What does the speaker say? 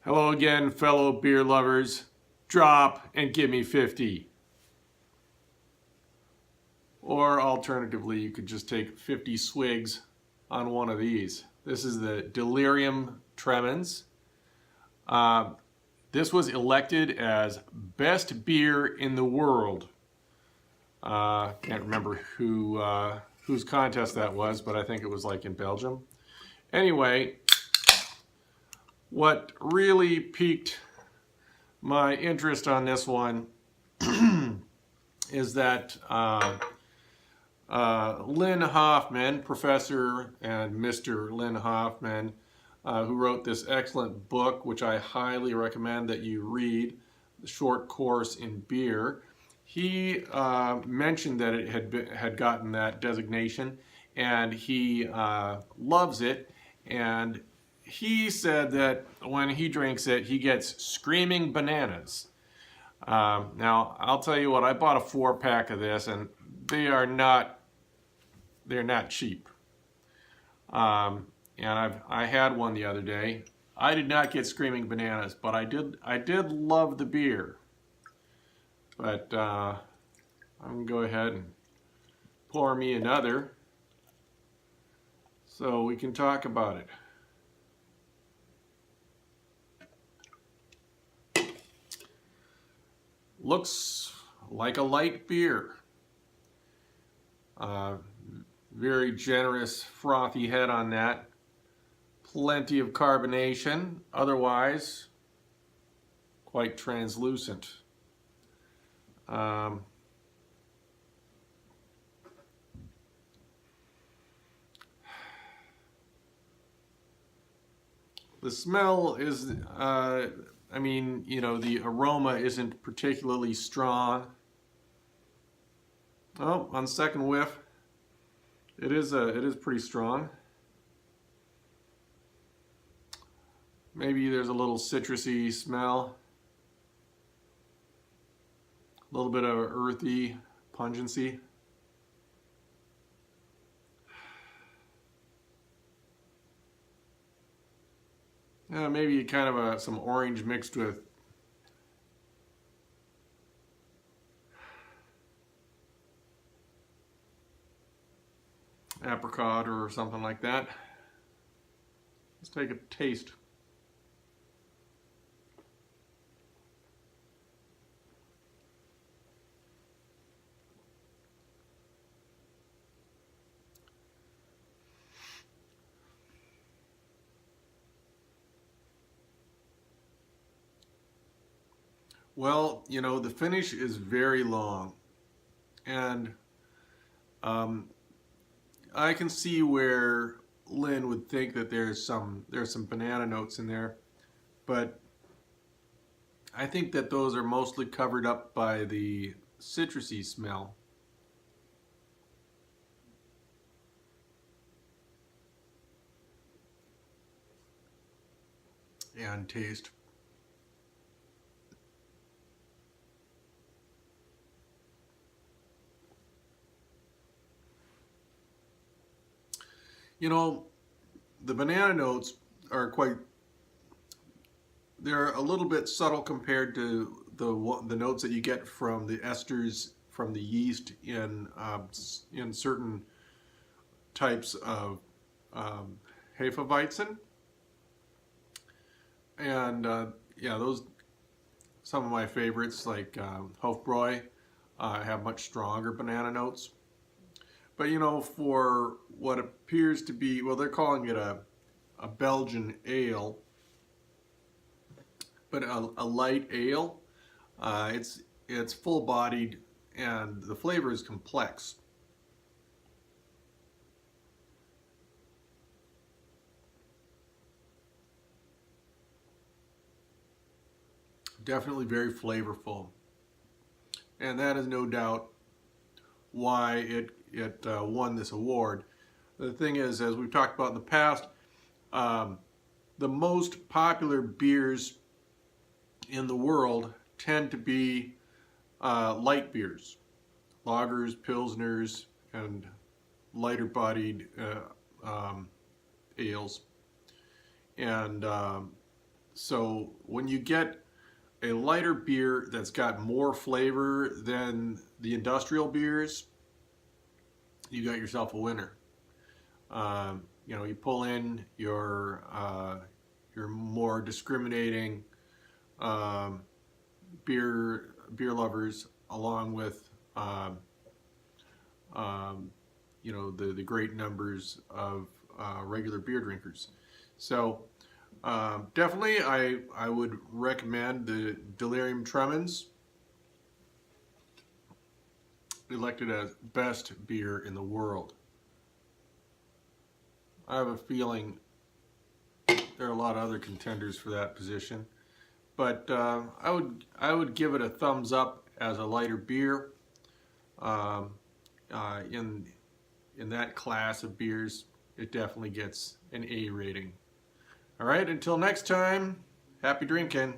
Hello again, fellow beer lovers. Drop and give me 50. Or alternatively, you could just take 50 swigs on one of these. This is the Delirium Tremens. This was elected as best beer in the world. Can't remember whose contest that was, but I think it was like in Belgium. Anyway, what really piqued my interest on this one is that Lynn Hoffman, Professor and Mr. Lynn Hoffman, who wrote this excellent book, which I highly recommend that you read, The Short Course in Beer. He mentioned that it had gotten that designation, and he loves it. And he said that when he drinks it, he gets screaming bananas. Now, I'll tell you what, I bought a 4-pack of this, and they're not cheap. And I had one the other day. I did not get screaming bananas, but I did love the beer. But I'm gonna go ahead and pour me another so we can talk about it. Looks like a light beer. Very generous frothy head on that. Plenty of carbonation. Otherwise, quite translucent. The smell is, I mean, you know, the aroma isn't particularly strong. Oh, on second whiff, it is pretty strong. Maybe there's a little citrusy smell, a little bit of earthy pungency. Maybe kind of some orange mixed with apricot or something like that. Let's take a taste. Well, you know, the finish is very long, and I can see where Lynn would think that there's some banana notes in there, but I think that those are mostly covered up by the citrusy smell. And taste. You know, the banana notes are they're a little bit subtle compared to the notes that you get from the esters from the yeast in certain types of Hefeweizen. And yeah, those, some of my favorites like Hofbräu have much stronger banana notes. But you know, for what appears to be, well, they're calling it a Belgian ale, but a light ale. It's full-bodied and the flavor is complex. Definitely very flavorful, and that is no doubt why it won this award. The thing is, as we've talked about in the past, the most popular beers in the world tend to be light beers, lagers, pilsners, and lighter bodied ales. And So when you get a lighter beer that's got more flavor than the industrial beers, you got yourself a winner. You know, you pull in your more discriminating um, beer lovers, along with um, you know, the great numbers of regular beer drinkers. So definitely, I would recommend the Delirium Tremens, elected as best beer in the world. I have a feeling there are a lot of other contenders for that position, but I would give it a thumbs up as a lighter beer. Um, in that class of beers, it definitely gets an A rating. All right, until next time, happy drinking.